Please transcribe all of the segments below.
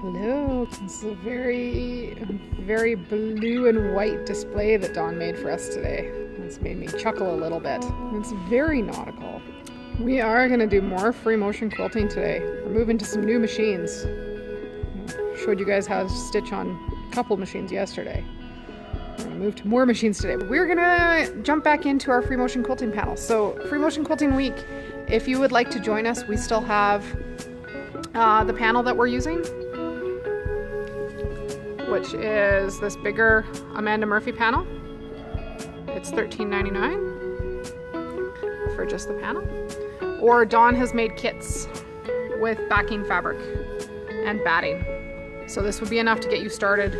Hello, this is a very blue and white display that Dawn made for us today. It's made me chuckle a little bit. It's very nautical. We are going to do more free motion quilting today. We're moving to some new machines. Showed you guys how to stitch on a couple machines yesterday. We're going to move to more machines today. We're going to jump back into our free motion quilting panel. So free motion quilting week, if you would like to join us, we still have the panel that we're using, which is this bigger Amanda Murphy panel. It's $13.99 for just the panel. Or Dawn has made kits with backing fabric and batting. So this would be enough to get you started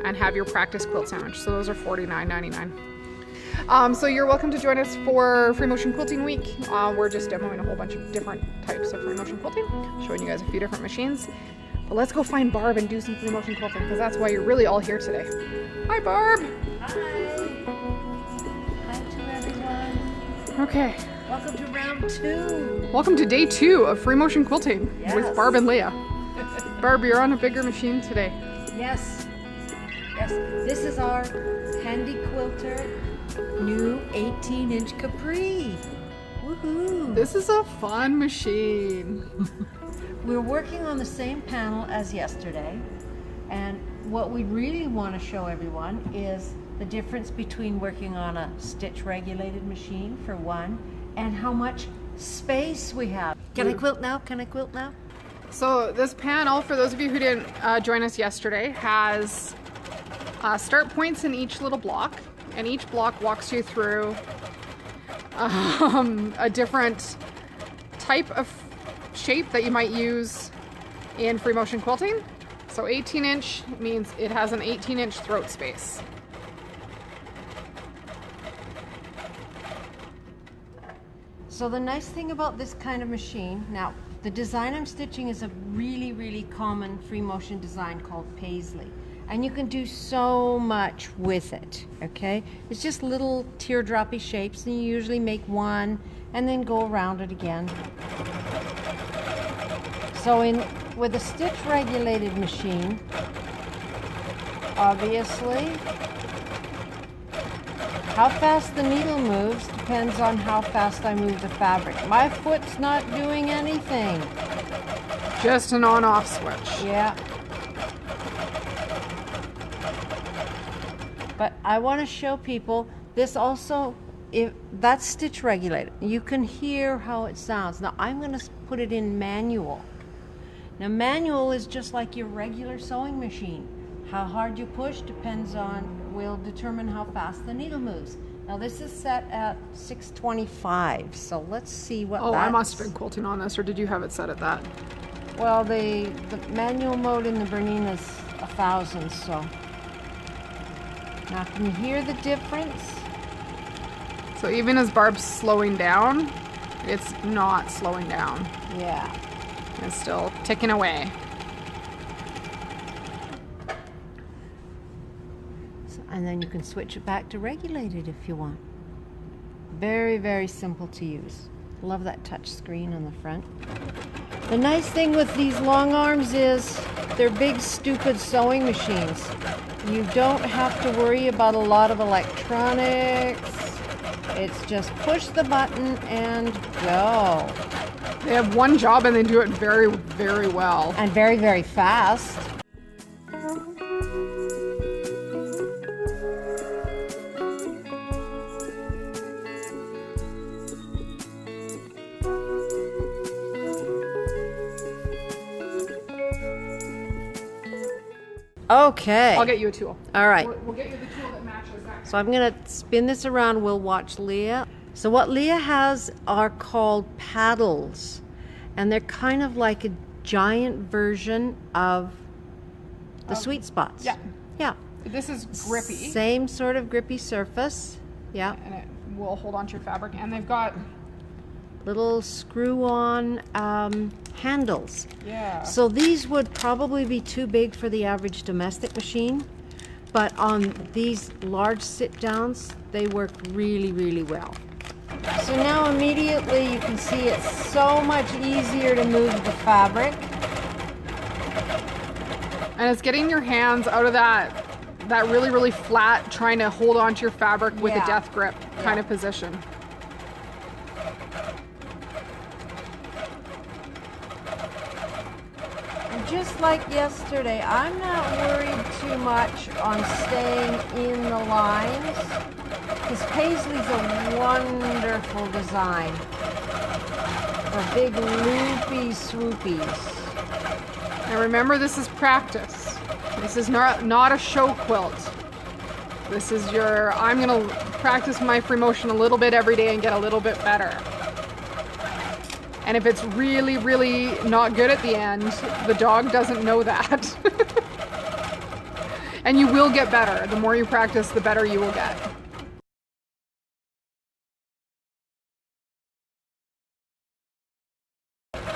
and have your practice quilt sandwich. So those are $49.99. So you're welcome to join us for Free Motion Quilting Week. We're just demoing a whole bunch of different types of free motion quilting, showing you guys a few different machines. But let's go find Barb and do some free motion quilting, because that's why you're really all here today. Hi, Barb. Hi. Hi to everyone. Okay. Welcome to round 2. Welcome to day 2 of free motion quilting with Barb and Leah. Barb, you're on a bigger machine today. Yes. Yes. This is our Handi Quilter new 18-inch Capri. Woohoo! This is a fun machine. We're working on the same panel as yesterday, and what we really want to show everyone is the difference between working on a stitch regulated machine for one and how much space we have. Can I quilt now? Can I quilt now? So this panel, for those of you who didn't join us yesterday, has start points in each little block, and each block walks you through a different type of shape that you might use in free motion quilting. So 18-inch means it has an 18-inch throat space. So the nice thing about this kind of machine, now the design I'm stitching is a really common free motion design called paisley. And you can do so much with it, okay? It's just little teardroppy shapes, and you usually make one and then go around it again. So with a stitch regulated machine, obviously, how fast the needle moves depends on how fast I move the fabric. My foot's not doing anything. Just an on-off switch. Yeah. But I want to show people this also, if that's stitch regulated. You can hear how it sounds. Now I'm going to put it in manual. Now manual is just like your regular sewing machine. How hard you push will determine how fast the needle moves. Now this is set at 625, so let's see what I must have been quilting on this, or did you have it set at that? Well, the manual mode in the Bernina is 1,000, so. Now can you hear the difference? So even as Barb's slowing down, it's not slowing down. Yeah. It's still ticking away. And then you can switch it back to regulated if you want. Very simple to use. Love that touch screen on the front. The nice thing with these long arms is they're big stupid sewing machines. You don't have to worry about a lot of electronics. It's just push the button and go. They have one job and they do it very well. And very fast. Okay. I'll get you a tool. All right. We'll get you the tool that matches that. So I'm going to spin this around. We'll watch Leah. So what Leah has are called paddles. And they're kind of like a giant version of the sweet spots. Yeah. Yeah. This is grippy. Same sort of grippy surface. Yeah. And it will hold onto your fabric. And they've got little screw-on handles. Yeah. So these would probably be too big for the average domestic machine, but on these large sit-downs, they work really well. So now immediately you can see it's so much easier to move the fabric. And it's getting your hands out of that really, really flat, trying to hold onto your fabric with a death grip kind of position. And just like yesterday, I'm not worried too much on staying in the lines, because Paisley's a wonderful design for big loopy swoopies. And remember, this is practice. This is not a show quilt. This is I'm gonna practice my free motion a little bit every day and get a little bit better. And if it's really, really not good at the end, the dog doesn't know that. And you will get better. The more you practice, the better you will get.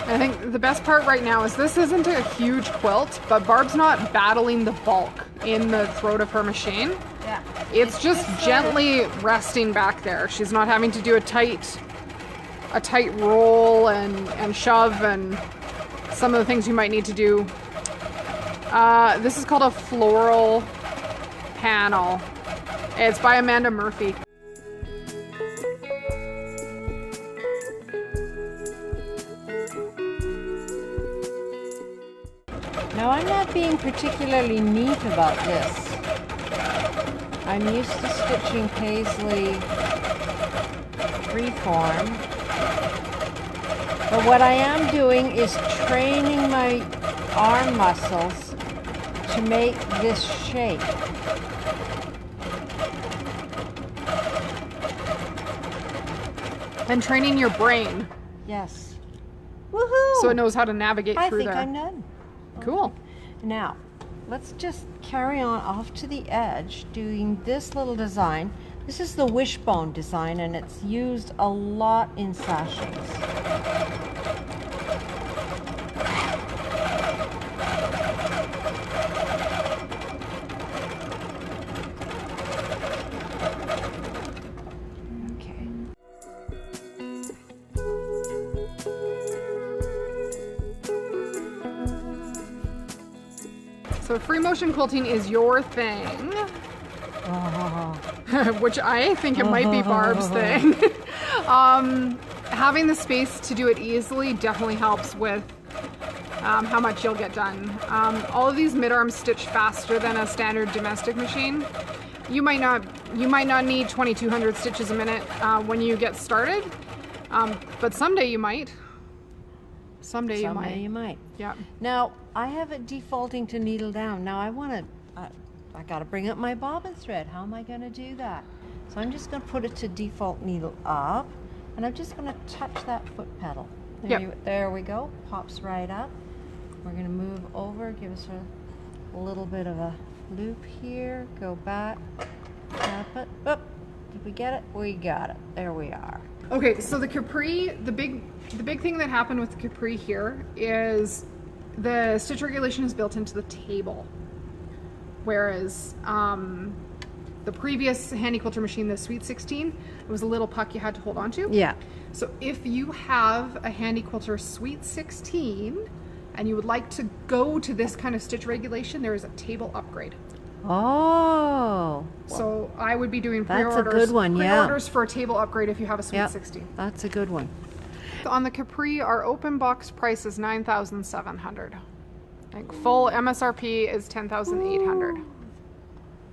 I think the best part right now is this isn't a huge quilt, but Barb's not battling the bulk in the throat of her machine. Yeah. It's just gently resting back there. She's not having to do a tight roll and shove and some of the things you might need to do. This is called a floral panel. It's by Amanda Murphy. Now, I'm not being particularly neat about this. I'm used to stitching Paisley freeform. But what I am doing is training my arm muscles to make this shape. And training your brain. Yes. Woohoo! So it knows how to navigate through there. I think I'm done. Cool. Now, let's just carry on off to the edge doing this little design. This is the wishbone design, and it's used a lot in sashes. So free motion quilting is your thing, which I think it might be Barb's thing. Having the space to do it easily definitely helps with how much you'll get done. All of these mid-arms stitch faster than a standard domestic machine. You might not need 2,200 stitches a minute when you get started, but someday you might. Someday you might. Yeah. Now, I have it defaulting to needle down. Now I got to bring up my bobbin thread. How am I going to do that? So I'm just going to put it to default needle up, and I'm just going to touch that foot pedal. There we go. Pops right up. We're going to move over, give us a little bit of a loop here. Go back, tap it. Oop. Did we get it? We got it. There we are. Okay, so the Capri, the big thing that happened with the Capri here is the stitch regulation is built into the table, whereas the previous Handi Quilter machine, the Sweet 16, it was a little puck you had to hold on to. Yeah. So if you have a Handi Quilter Sweet 16 and you would like to go to this kind of stitch regulation, there is a table upgrade. Oh. So I would be doing That's pre-orders. a good one, Pre-orders for a table upgrade if you have a Sweet 16. That's a good one. On the Capri, our open box price is $9,700. Like full MSRP is $10,800.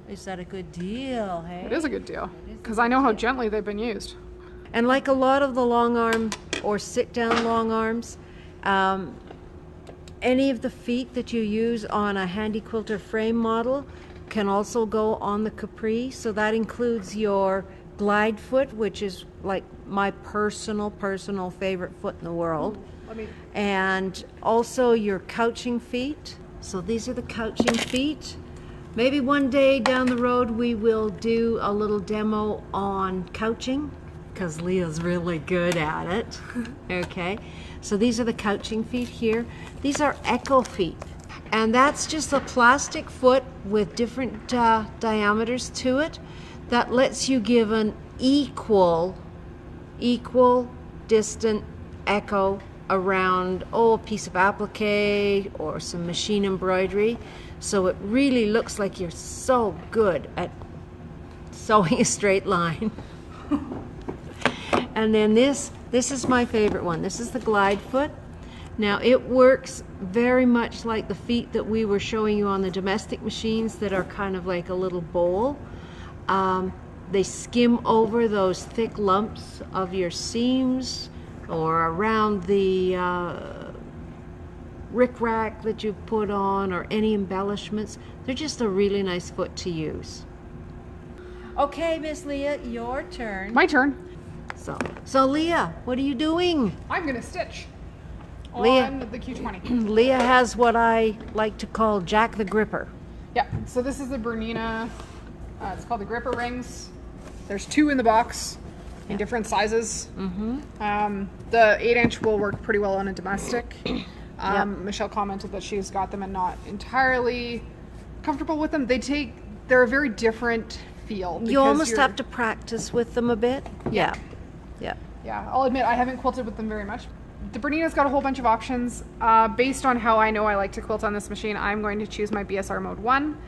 Is that a good deal? Hey, it is a good deal because I know how gently they've been used. And like a lot of the long arm or sit down long arms, any of the feet that you use on a Handi Quilter frame model can also go on the Capri. So that includes your glide foot, which is like my personal favorite foot in the world. And also your couching feet. So these are the couching feet. Maybe one day down the road we will do a little demo on couching because Leah's really good at it. Okay, so these are the couching feet here. These are echo feet. And that's just a plastic foot with different diameters to it that lets you give an equal distant echo around, a piece of applique or some machine embroidery. So it really looks like you're so good at sewing a straight line. And then this is my favorite one. This is the glide foot. Now it works very much like the feet that we were showing you on the domestic machines that are kind of like a little bowl. They skim over those thick lumps of your seams or around the rickrack that you put on or any embellishments. They're just a really nice foot to use. Okay, Miss Leah, your turn. My turn. So Leah, what are you doing? I'm gonna stitch Leah. on the Q-20. Leah has what I like to call Jack the Gripper. Yeah, so this is the Bernina, it's called the gripper rings. There's 2 in the box in different sizes. The 8-inch will work pretty well on a domestic. Michelle commented that she's got them and not entirely comfortable with them. They're a very different feel. You almost have to practice with them a bit. Yeah. Yeah, I'll admit I haven't quilted with them very much. The Bernina's got a whole bunch of options. Based on how I know I like to quilt on this machine, I'm going to choose my BSR mode 1.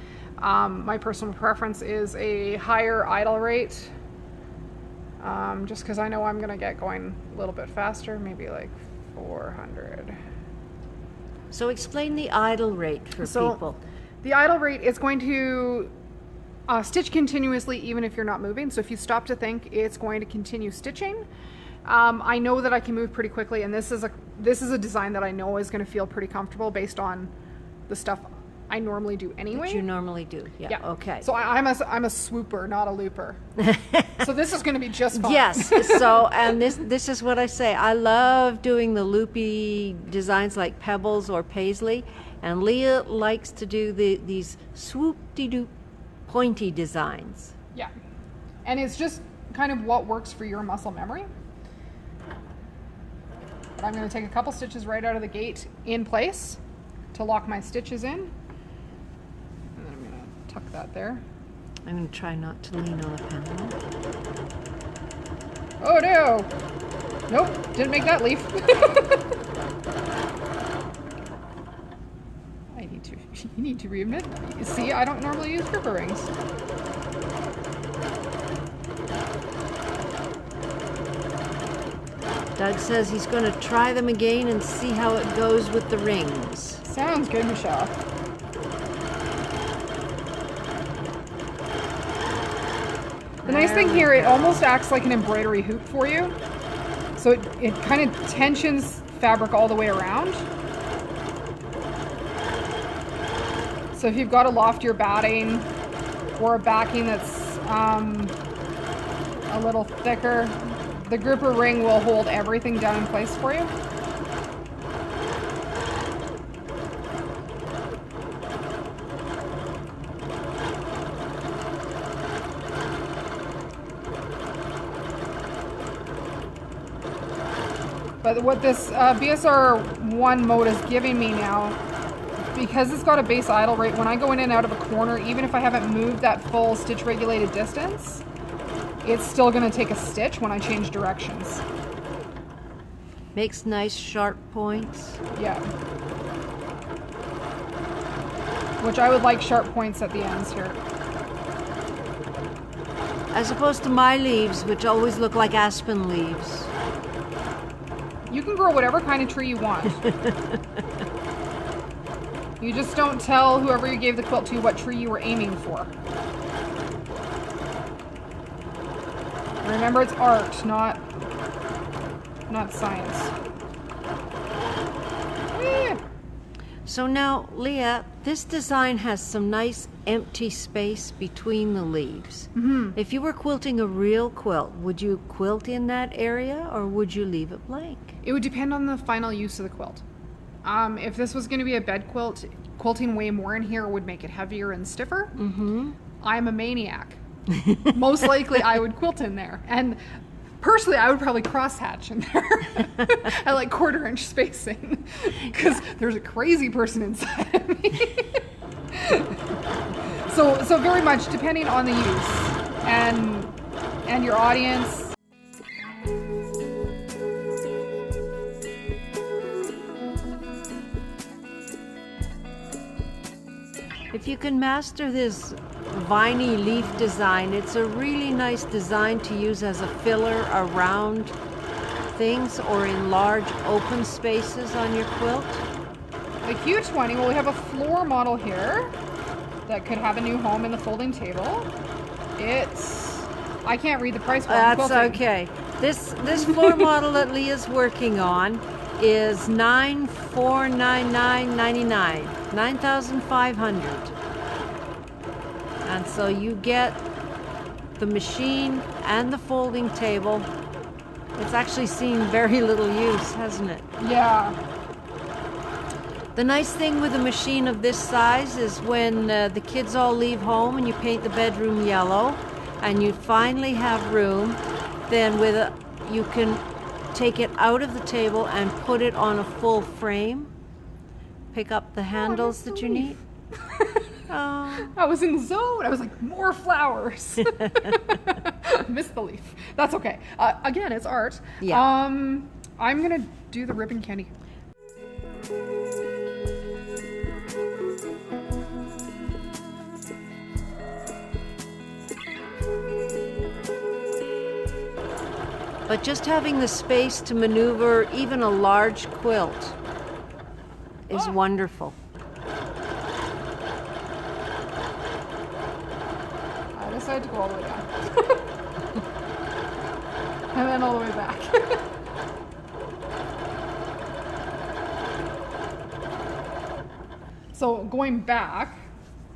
My personal preference is a higher idle rate, just because I know I'm going to get going a little bit faster, maybe like 400. So explain the idle rate for people. The idle rate is going to stitch continuously even if you're not moving. So if you stop to think, it's going to continue stitching. I know that I can move pretty quickly, and this is a design that I know is going to feel pretty comfortable based on the stuff I normally do anyway. What you normally do, yeah. Okay. So I'm a swooper, not a looper. So this is going to be just fine. Yes. So and this is what I say. I love doing the loopy designs like pebbles or paisley, and Leah likes to do these swoop-de-doop pointy designs. Yeah, and it's just kind of what works for your muscle memory. But I'm going to take a couple stitches right out of the gate in place to lock my stitches in. And then I'm going to tuck that there. I'm going to try not to lean on the panel. Oh no! Nope, didn't make that leaf. You need to readmit. See, I don't normally use gripper rings. Doug says he's going to try them again and see how it goes with the rings. Sounds good, Michelle. The nice thing here, it almost acts like an embroidery hoop for you. So it kind of tensions fabric all the way around. So if you've got a loftier batting or a backing that's a little thicker, the gripper ring will hold everything down in place for you. But what this BSR 1 mode is giving me now, because it's got a base idle rate, when I go in and out of a corner, even if I haven't moved that full stitch regulated distance, it's still going to take a stitch when I change directions. Makes nice sharp points. Yeah. Which I would like sharp points at the ends here. As opposed to my leaves, which always look like aspen leaves. You can grow whatever kind of tree you want. You just don't tell whoever you gave the quilt to what tree you were aiming for. Remember, it's art, not science. Eh. So now, Leah, this design has some nice empty space between the leaves. If you were quilting a real quilt, would you quilt in that area or would you leave it blank? It would depend on the final use of the quilt. If this was going to be a bed quilt, quilting way more in here would make it heavier and stiffer. I'm a maniac. Most likely I would quilt in there. And personally, I would probably crosshatch in there at like 1/4 inch spacing because there's a crazy person inside of me. So very much depending on the use and your audience. If you can master this viney leaf design, it's a really nice design to use as a filler around things or in large open spaces on your quilt. The Q-20, well, we have a floor model here that could have a new home in the folding table. I can't read the price while I'm That's quilting. okay. This floor model that Leah's working on is $9,499.99, $9,500. And so you get the machine and the folding table. It's actually seen very little use, hasn't it? Yeah. The nice thing with a machine of this size is when the kids all leave home and you paint the bedroom yellow and you finally have room, then you can take it out of the table and put it on a full frame. Pick up the handles that you need. Oh. I was in the zone. I was like, more flowers. Missed the leaf. That's okay. Again, it's art. Yeah. I'm going to do the ribbon candy. But just having the space to maneuver even a large quilt is wonderful. I decided to go all the way down. And then all the way back. So going back,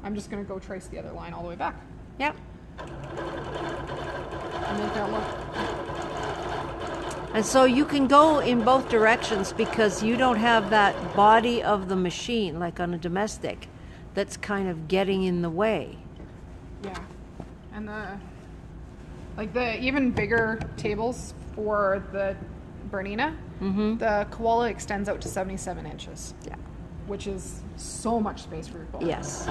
I'm just going to go trace the other line all the way back. Yep. And make that look. And so you can go in both directions because you don't have that body of the machine like on a domestic that's kind of getting in the way. Yeah. And the even bigger tables for the Bernina, the koala extends out to 77 inches. Yeah. Which is so much space for your quilt. Yes.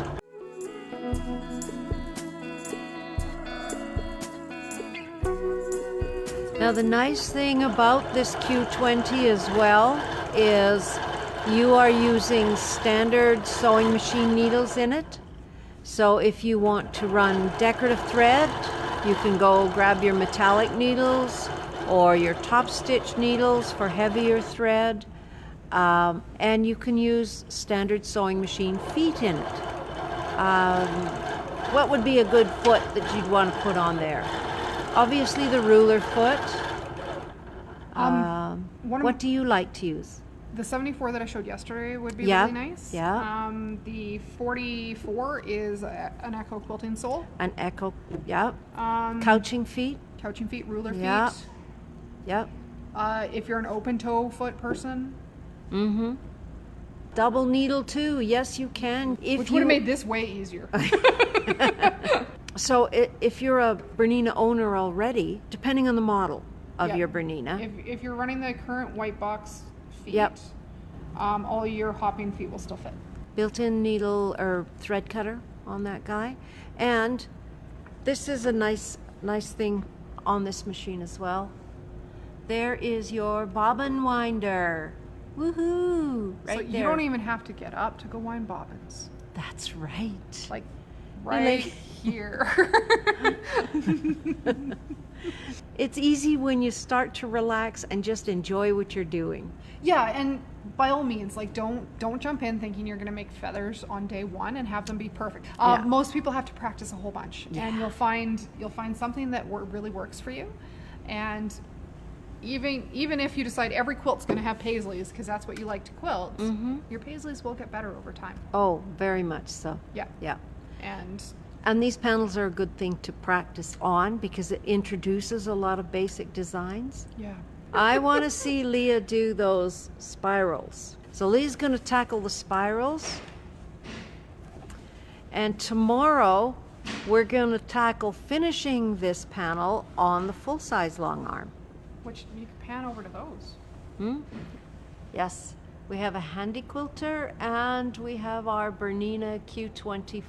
Now the nice thing about this Q-20 as well is you are using standard sewing machine needles in it. So if you want to run decorative thread, you can go grab your metallic needles or your top stitch needles for heavier thread. And you can use standard sewing machine feet in it. What would be a good foot that you'd want to put on there? Obviously the ruler foot. What do you like to use? The 74 that I showed yesterday would be Yeah, really nice. yeah. The 44 is an Echo quilting sole. An echo, yeah. Couching feet. Couching feet, ruler Yeah. feet. Yep. If you're an open toe foot person. Mm-hmm. Double needle too. Yes, you can. Which would have made this way easier. So if you're a Bernina owner already, depending on the model of Yeah. your Bernina. If you're running the current white box feet, Yep. All your hopping feet will still fit. Built-in needle or thread cutter on that guy. And this is a nice thing on this machine as well. There is your bobbin winder. Woohoo! Right So you there. don't even have to get up to go wind bobbins. That's right. Like right here. It's easy when you start to relax and just enjoy what you're doing. Yeah, and by all means, like don't jump in thinking you're going to make feathers on day one and have them be perfect. Yeah. Most people have to practice a whole bunch, Yeah. and you'll find something that really works for you. And even if you decide every quilt's going to have paisleys because that's what you like to quilt, your paisleys will get better over time. Oh, very much so. Yeah. Yeah. And these panels are a good thing to practice on because it introduces a lot of basic designs. yeah. I want to see Leah do those spirals. So Leah's going to tackle the spirals. And tomorrow we're going to tackle finishing this panel on the full-size long arm. Which you can pan over to those. Yes, we have a Handi Quilter and we have our Bernina Q-20.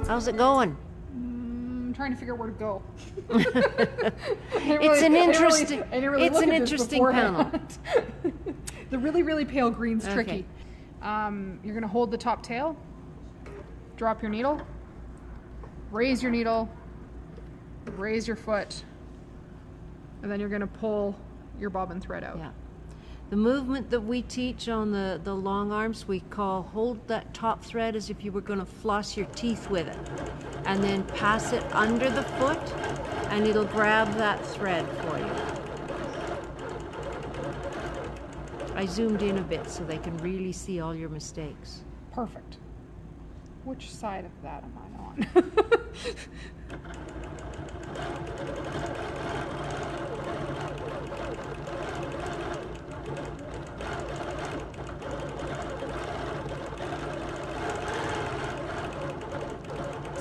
How's it going? trying to figure out where to go. It's an interesting panel. The really, really pale green's Okay. tricky. You're gonna hold the top tail, drop your needle, raise your needle, raise your foot, and then you're gonna pull your bobbin thread out. Yeah. The movement that we teach on the long arms, we call hold that top thread as if you were going to floss your teeth with it. And then pass it under the foot, and it'll grab that thread for you. I zoomed in a bit so they can really see all your mistakes. Perfect. Which side of that am I on?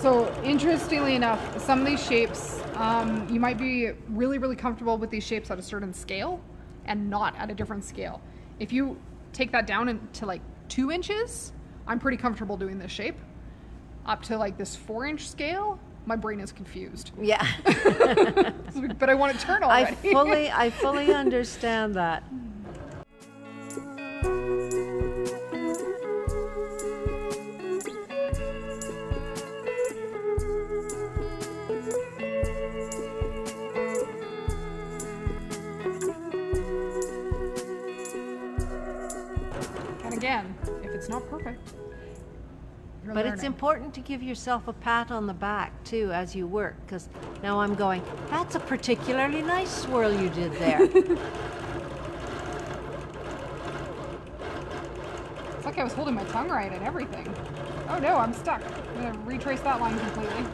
So interestingly enough, some of these shapes, you might be really, really comfortable with these shapes at a certain scale and not at a different scale. If you take that down into like 2 inches, I'm pretty comfortable doing this shape. Up to like this 4-inch scale, my brain is confused. Yeah. But I want to turn already. I fully understand that. And again, if it's not perfect, you're But learning. it's important to give yourself a pat on the back too as you work, because now I'm going, that's a particularly nice swirl you did there. It's like I was holding my tongue right and everything. Oh no, I'm stuck. I'm gonna retrace that line completely.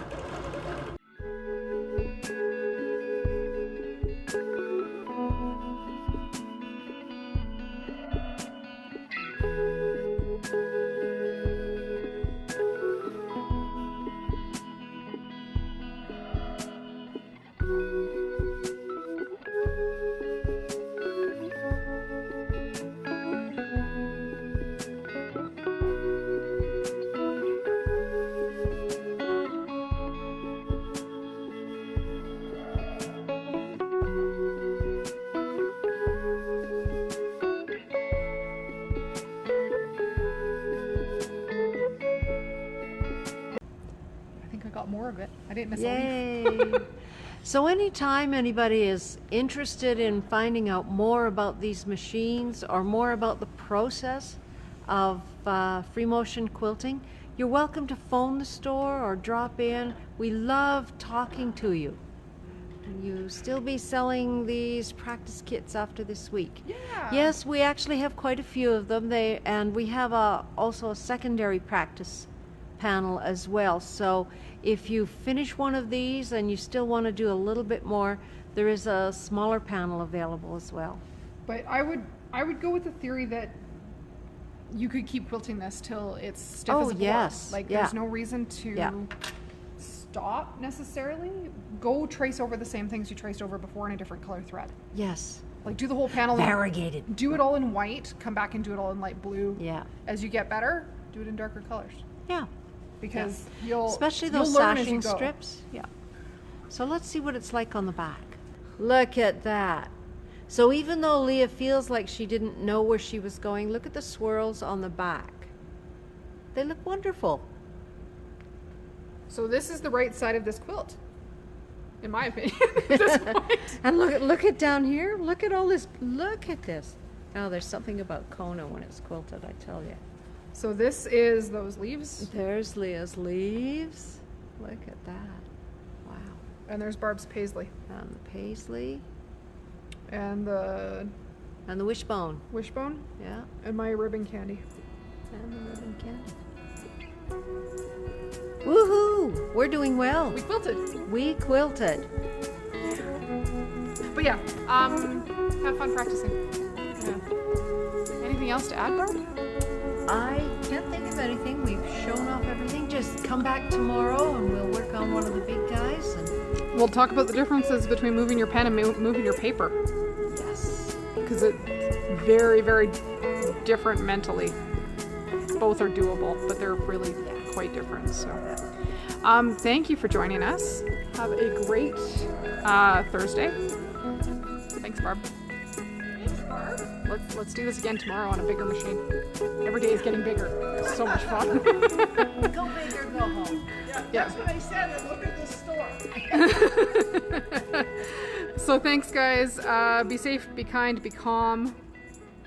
More of it. I didn't miss a leaf. Yay! So anytime anybody is interested in finding out more about these machines or more about the process of free motion quilting, you're welcome to phone the store or drop in. We love talking to you. You still be selling these practice kits after this week? Yeah. Yes, we actually have quite a few of them. And we have also a secondary practice panel as well. So if you finish one of these and you still want to do a little bit more, there is a smaller panel available as well. But I would go with the theory that you could keep quilting this till it's stiff as a board. Yes. Like Yeah. there's no reason to stop necessarily. Go trace over the same things you traced over before in a different color thread. Yes. Like do the whole panel. Variegated. Do it all in white, come back and do it all in light blue. Yeah. As you get better, do it in darker colors. Yeah. Because Especially you'll those learn as you sashing go. strips. Yeah. So let's see what it's like on the back. Look at that. So even though Leah feels like she didn't know where she was going, look at the swirls on the back. They look wonderful. So this is the right side of this quilt, in my opinion. At this point. And look at down here. Look at all this. Look at this. Oh, there's something about Kona when it's quilted, I tell you. So this is those leaves, There's Leah's leaves. Look at that. Wow. and there's Barb's paisley, And the paisley. and the And the wishbone. wishbone, Yeah. and my ribbon candy. And the ribbon candy. Woohoo! We're doing well. We quilted. We quilted. But yeah, have fun practicing. Yeah. Anything else to add, Barb? I can't think of anything. We've shown off everything. Just come back tomorrow and we'll work on one of the big guys. And We'll talk about the differences between moving your pen and moving your paper, yes. because it's very, very different mentally. both are doable, but they're really quite different. So, thank you for joining us. Have a great Thursday. Thanks, Barb. Let's do this again tomorrow on a bigger machine. Every day is getting bigger. It's so much fun. Go big or go home. Yeah, that's what I said. I look at the store. So thanks, guys. Be safe, be kind, be calm,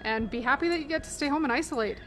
and be happy that you get to stay home and isolate.